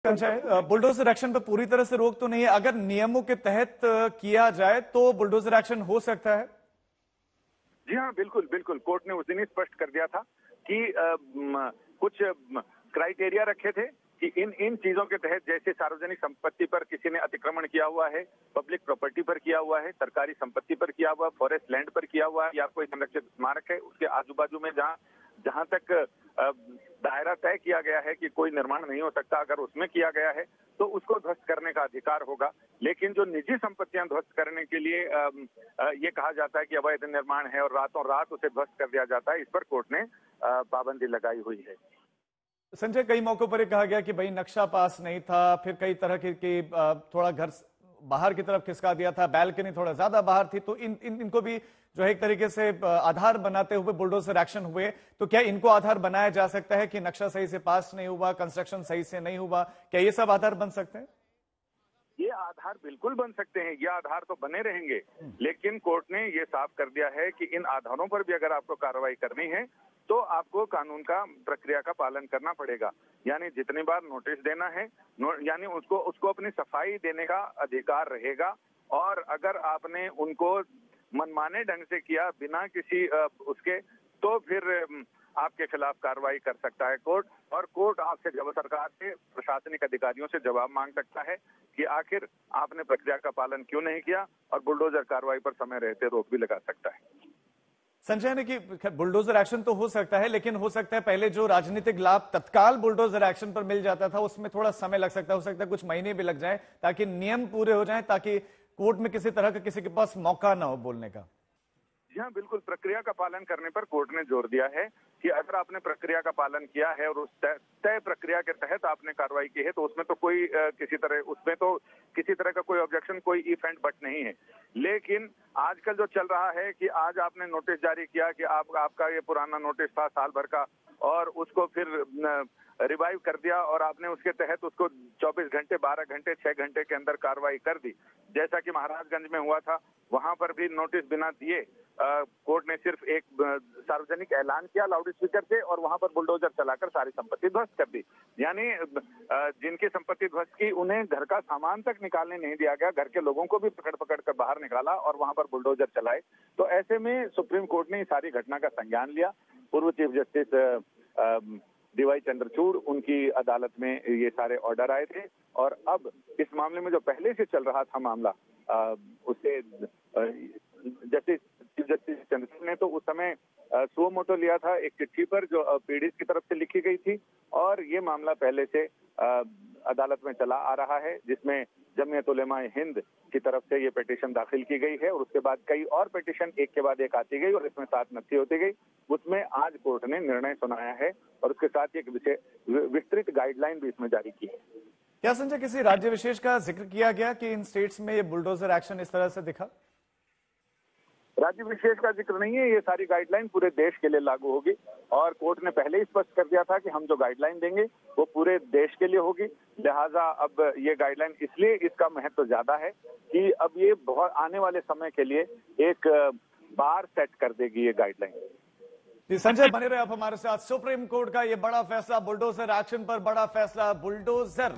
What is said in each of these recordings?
Sanjay, bulldozer action पर पूरी तरह से रोक तो नहीं है। अगर नियमों के तहत किया जाए तो बुलडोजर एक्शन हो सकता है। जी हाँ, बिल्कुल बिल्कुल। कोर्ट ने उस दिन ही स्पष्ट कर दिया था कि कुछ क्राइटेरिया रखे थे कि इन चीजों के तहत, जैसे सार्वजनिक संपत्ति पर किसी ने अतिक्रमण किया हुआ है, पब्लिक प्रॉपर्टी पर किया हुआ है, सरकारी संपत्ति पर किया हुआ, फॉरेस्ट लैंड पर किया हुआ है, या कोई संरक्षित स्मारक है उसके आजू बाजू में जहां तक दायरा तय किया गया है कि कोई निर्माण नहीं हो सकता, अगर उसमें किया गया है तो उसको ध्वस्त करने का अधिकार होगा। लेकिन जो निजी संपत्तियां ध्वस्त करने के लिए ये कहा जाता है कि अवैध निर्माण है और रातों रात उसे ध्वस्त कर दिया जाता है, इस पर कोर्ट ने पाबंदी लगाई हुई है। संजय, कई मौकों पर कहा गया कि भाई नक्शा पास नहीं था, फिर कई तरह की थोड़ा घर बाहर की तरफ खिसका दिया था, बैल्कनी थोड़ा ज्यादा बाहर थी, तो इनको भी जो है एक तरीके से आधार बनाते हुए बुलडोजर एक्शन हुए। तो क्या इनको आधार बनाया जा सकता है कि नक्शा सही से पास नहीं हुआ, कंस्ट्रक्शन सही से नहीं हुआ, क्या ये सब आधार बन सकते हैं? ये आधार बिल्कुल बन सकते हैं, ये आधार तो बने रहेंगे, लेकिन कोर्ट ने ये साफ कर दिया है कि इन आधारों पर भी अगर आपको कार्रवाई करनी है तो आपको कानून का प्रक्रिया का पालन करना पड़ेगा। यानी जितनी बार नोटिस देना है, यानी उसको अपनी सफाई देने का अधिकार रहेगा। और अगर आपने उनको मनमाने ढंग से किया बिना किसी उसके, तो फिर आपके खिलाफ कार्रवाई कर सकता है कोर्ट। और कोर्ट आपसे, जब सरकार से, प्रशासनिक अधिकारियों से जवाब मांग सकता है कि आखिर आपने प्रक्रिया का पालन क्यों नहीं किया, और बुलडोजर कार्रवाई पर समय रहते रोक भी लगा सकता है। संजय ने कि बुलडोजर एक्शन तो हो सकता है, लेकिन हो सकता है पहले जो राजनीतिक लाभ तत्काल बुलडोजर एक्शन पर मिल जाता था उसमें थोड़ा समय लग सकता है, हो सकता है कुछ महीने भी लग जाए, ताकि नियम पूरे हो जाएं, ताकि कोर्ट में किसी तरह का किसी के पास मौका ना हो बोलने का। जी हाँ, बिल्कुल। प्रक्रिया का पालन करने पर कोर्ट ने जोर दिया है कि अगर आपने प्रक्रिया का पालन किया है और उस तय प्रक्रिया के तहत आपने कार्रवाई की है तो उसमें तो कोई किसी तरह का कोई ऑब्जेक्शन, कोई इफ एंड बट नहीं है। लेकिन आजकल जो चल रहा है कि आज आपने नोटिस जारी किया कि आपका ये पुराना नोटिस था साल भर का, और उसको फिर रिवाइव कर दिया और आपने उसके तहत उसको 24 घंटे, 12 घंटे, 6 घंटे के अंदर कार्रवाई कर दी, जैसा कि महाराजगंज में हुआ था। वहां पर भी नोटिस बिना दिए कोर्ट ने सिर्फ एक सार्वजनिक ऐलान किया लाउड स्पीकर से, और वहां पर बुलडोजर चलाकर सारी संपत्ति ध्वस्त कर दी। यानी जिनकी संपत्ति ध्वस्त की, उन्हें घर का सामान तक निकालने नहीं दिया गया, घर के लोगों को भी पकड़ कर बाहर निकाला और वहां पर बुलडोजर चलाए। तो ऐसे में सुप्रीम कोर्ट ने सारी घटना का संज्ञान लिया। पूर्व चीफ जस्टिस डीवाई चंद्रचूड़, उनकी अदालत में ये सारे ऑर्डर आए थे, और अब इस मामले में जो पहले से चल रहा था मामला, उससे चीफ जस्टिस चंद्रचूड़ ने तो उस समय सुओ मोटो लिया था एक चिट्ठी पर जो पीड़ित की तरफ से लिखी गई थी, और ये मामला पहले से अदालत में चला आ रहा है, जिसमें जमीयत उलेमा हिंद की तरफ से ये पिटीशन दाखिल की गई है, और उसके बाद कई और पिटीशन एक के बाद एक आती गई, और इसमें 7 नत्थी होती गई। उसमें आज कोर्ट ने निर्णय सुनाया है, और उसके साथ एक विस्तृत गाइडलाइन भी इसमें जारी की है। क्या संजय किसी राज्य विशेष का जिक्र किया गया कि इन स्टेट्स में ये बुलडोजर एक्शन इस तरह से दिखा? राज्य विशेष का जिक्र नहीं है, ये सारी गाइडलाइन पूरे देश के लिए लागू होगी, और कोर्ट ने पहले ही स्पष्ट कर दिया था कि हम जो गाइडलाइन देंगे वो पूरे देश के लिए होगी। लिहाजा अब ये गाइडलाइन, इसलिए इसका महत्व ज्यादा है कि अब ये बहुत आने वाले समय के लिए एक बार सेट कर देगी ये गाइडलाइन। संजय, बने रहे आप हमारे साथ। सुप्रीम कोर्ट का ये बड़ा फैसला, बुलडोजर एक्शन पर बड़ा फैसला। बुलडोजर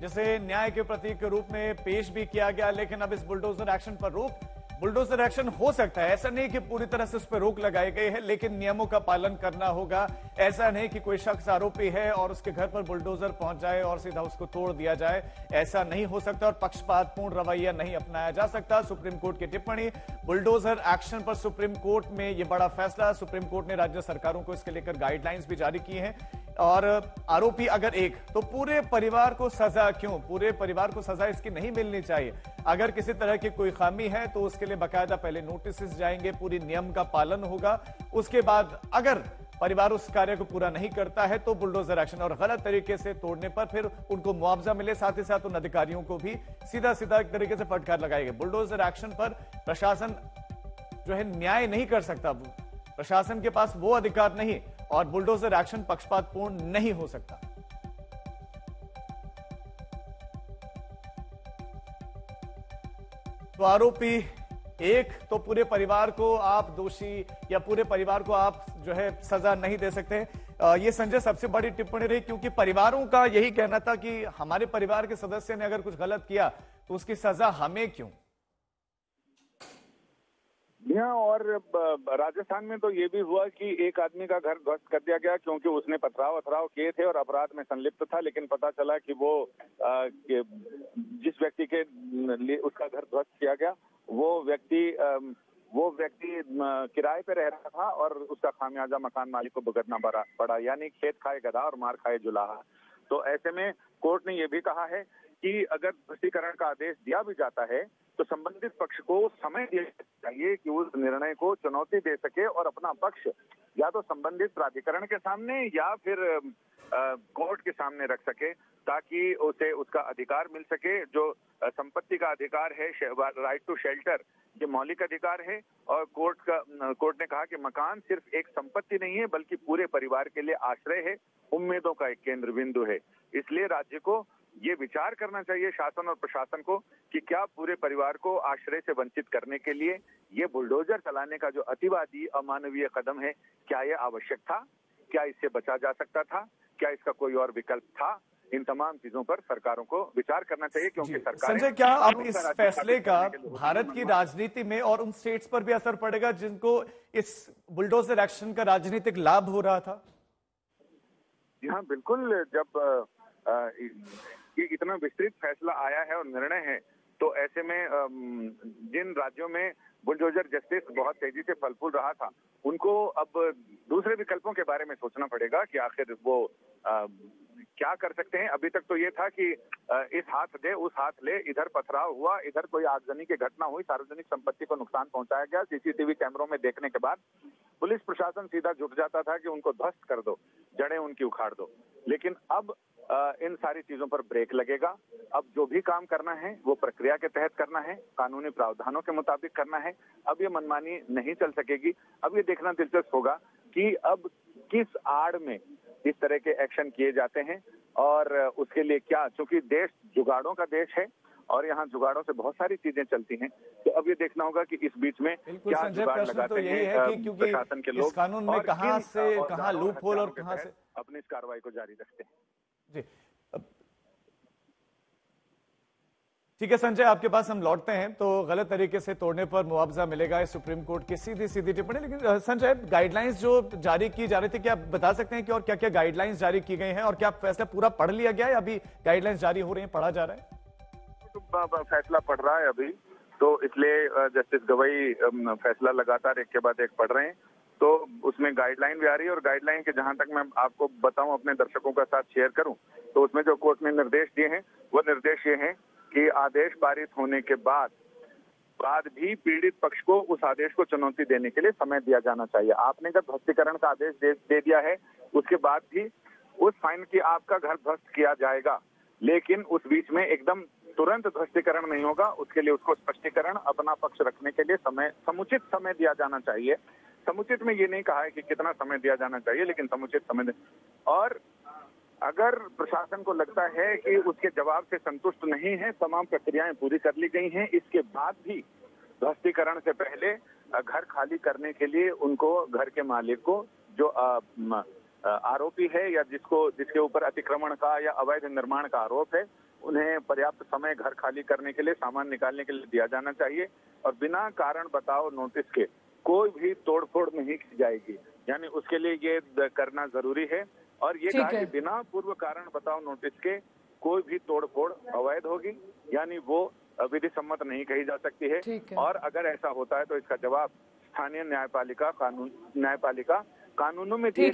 जिसे न्याय के प्रतीक के रूप में पेश भी किया गया, लेकिन अब इस बुलडोजर एक्शन पर रोक। बुलडोजर एक्शन हो सकता है, ऐसा नहीं कि पूरी तरह से उस पर रोक लगाई गई है, लेकिन नियमों का पालन करना होगा। ऐसा नहीं कि कोई शख्स आरोपी है और उसके घर पर बुलडोजर पहुंच जाए और सीधा उसको तोड़ दिया जाए, ऐसा नहीं हो सकता, और पक्षपातपूर्ण रवैया नहीं अपनाया जा सकता। सुप्रीम कोर्ट की टिप्पणी, बुलडोजर एक्शन पर सुप्रीम कोर्ट में यह बड़ा फैसला। सुप्रीम कोर्ट ने राज्य सरकारों को इसके लेकर गाइडलाइंस भी जारी की हैं, और आरोपी अगर एक, तो पूरे परिवार को सजा क्यों? पूरे परिवार को सजा इसकी नहीं मिलनी चाहिए। अगर किसी तरह की कोई खामी है तो उसके लिए बाकायदा पहले नोटिस जाएंगे, पूरी नियम का पालन होगा। उसके बाद अगर परिवार उस कार्य को पूरा नहीं करता है तो बुलडोजर एक्शन, और गलत तरीके से तोड़ने पर फिर उनको मुआवजा मिले, साथ ही साथ उन अधिकारियों को भी सीधा सीधा एक तरीके से फटकार लगाएंगे। बुलडोजर एक्शन पर प्रशासन जो है न्याय नहीं कर सकता, प्रशासन के पास वो अधिकार नहीं, और बुलडोजर एक्शन पक्षपातपूर्ण नहीं हो सकता। तो आरोपी एक, तो पूरे परिवार को आप दोषी या पूरे परिवार को आप जो है सजा नहीं दे सकते। ये संजय सबसे बड़ी टिप्पणी रही, क्योंकि परिवारों का यही कहना था कि हमारे परिवार के सदस्य ने अगर कुछ गलत किया तो उसकी सजा हमें क्यों। यहाँ और राजस्थान में तो ये भी हुआ कि एक आदमी का घर ध्वस्त कर दिया गया क्योंकि उसने पथराव किए थे और अपराध में संलिप्त था, लेकिन पता चला कि वो जिस व्यक्ति के लिए उसका घर ध्वस्त किया गया वो व्यक्ति किराए पे रह रहा था और उसका खामियाजा मकान मालिक को भुगतना पड़ा, यानी खेत खाए गधा और मार खाए जुलाहा। तो ऐसे में कोर्ट ने यह भी कहा है कि अगर ध्वस्तीकरण का आदेश दिया भी जाता है तो संबंधित पक्ष को समय दिया चाहिए कि उस निर्णय को चुनौती दे सके और अपना पक्ष या तो संबंधित प्राधिकरण के सामने या फिर कोर्ट के सामने रख सके, ताकि उसे उसका अधिकार मिल सके। जो संपत्ति का अधिकार है, राइट टू शेल्टर, ये मौलिक अधिकार है। और कोर्ट ने कहा कि मकान सिर्फ एक संपत्ति नहीं है बल्कि पूरे परिवार के लिए आश्रय है, उम्मीदों का एक केंद्र बिंदु है। इसलिए राज्य को ये विचार करना चाहिए, शासन और प्रशासन को, कि क्या पूरे परिवार को आश्रय से वंचित करने के लिए ये बुलडोजर चलाने का जो अतिवादी अमानवीय कदम है, क्या ये आवश्यक था, क्या इससे बचा जा सकता था, क्या इसका कोई और विकल्प था। इन तमाम चीजों पर सरकारों को विचार करना चाहिए, क्योंकि सरकार। संजय, क्या अब इस फैसले का भारत की राजनीति में और उन स्टेट्स पर भी असर पड़ेगा जिनको इस बुलडोजर एक्शन का राजनीतिक लाभ हो रहा था? जी हाँ, बिल्कुल। जब ये इतना विस्तृत फैसला आया है और निर्णय है, तो ऐसे में जिन राज्यों में बुलडोजर जस्टिस बहुत तेजी से फल फूल रहा था, उनको अब दूसरे विकल्पों के बारे में सोचना पड़ेगा कि आखिर वो क्या कर सकते हैं। अभी तक तो ये था कि इस हाथ दे उस हाथ ले, इधर पथराव हुआ, इधर कोई आगजनी की घटना हुई, सार्वजनिक संपत्ति को नुकसान पहुंचाया गया, सीसीटीवी कैमरों में देखने के बाद पुलिस प्रशासन सीधा झुक जाता था कि उनको ध्वस्त कर दो, जड़ें उनकी उखाड़ दो। लेकिन अब इन सारी चीजों पर ब्रेक लगेगा। अब जो भी काम करना है वो प्रक्रिया के तहत करना है, कानूनी प्रावधानों के मुताबिक करना है। अब ये मनमानी नहीं चल सकेगी। अब ये देखना दिलचस्प होगा कि अब किस आड़ में इस तरह के एक्शन किए जाते हैं और उसके लिए क्या, चूंकि देश जुगाड़ों का देश है और यहाँ जुगाड़ों से बहुत सारी चीजें चलती हैं, तो अब ये देखना होगा कि इस बीच में क्या जुगाड़ लगाते तो यही है कि क्योंकि प्रशासन के लोग इस कानून में कहां से कहां लूप होल और कहां से अपनी इस कार्रवाई को जारी रखते हैं। जी ठीक है संजय, आपके पास हम लौटते हैं। तो गलत तरीके से तोड़ने पर मुआवजा मिलेगा, इस सुप्रीम कोर्ट की सीधी टिप्पणी। लेकिन संजय, गाइडलाइंस जो जारी की जा रही थी, क्या आप बता सकते हैं कि और क्या क्या गाइडलाइंस जारी की गई हैं और क्या फैसला पूरा पढ़ लिया गया है, अभी गाइडलाइंस जारी हो रही है, पढ़ा जा रहा है? तो फैसला पढ़ रहा है अभी, तो इसलिए जस्टिस गवई फैसला लगातार एक के बाद एक पढ़ रहे हैं। तो उसमें गाइडलाइन भी आ रही है और गाइडलाइन के जहां तक मैं आपको बताऊं, अपने दर्शकों के साथ शेयर करूं, तो उसमें जो कोर्ट ने निर्देश दिए हैं वो निर्देश ये हैं कि आदेश पारित होने के बाद भी पीड़ित पक्ष को उस आदेश को चुनौती देने के लिए समय दिया जाना चाहिए। आपने जब ध्वस्तीकरण का आदेश दे दिया है, उसके बाद भी उस फाइन की आपका घर ध्वस्त किया जाएगा, लेकिन उस बीच में एकदम तुरंत ध्वस्तीकरण नहीं होगा। उसके लिए उसको स्पष्टीकरण, अपना पक्ष रखने के लिए समुचित समय दिया जाना चाहिए। समुचित में ये नहीं कहा है कि कितना समय दिया जाना चाहिए, लेकिन समुचित समय। और अगर प्रशासन को लगता है कि उसके जवाब से संतुष्ट नहीं है, तमाम प्रक्रियाएं पूरी कर ली गई हैं, इसके बाद भी ध्वस्तीकरण से पहले घर खाली करने के लिए उनको, घर के मालिक को, जो आरोपी है या जिसके ऊपर अतिक्रमण का या अवैध निर्माण का आरोप है, उन्हें पर्याप्त समय घर खाली करने के लिए, सामान निकालने के लिए दिया जाना चाहिए। और बिना कारण बताओ नोटिस के कोई भी तोड़फोड़ नहीं की जाएगी, यानी उसके लिए ये करना जरूरी है। और ये कहा कि बिना पूर्व कारण बताओ नोटिस के कोई भी तोड़फोड़ अवैध होगी, यानी वो विधि सम्मत नहीं कही जा सकती है। और अगर ऐसा होता है तो इसका जवाब स्थानीय न्यायपालिका कानूनों में दिए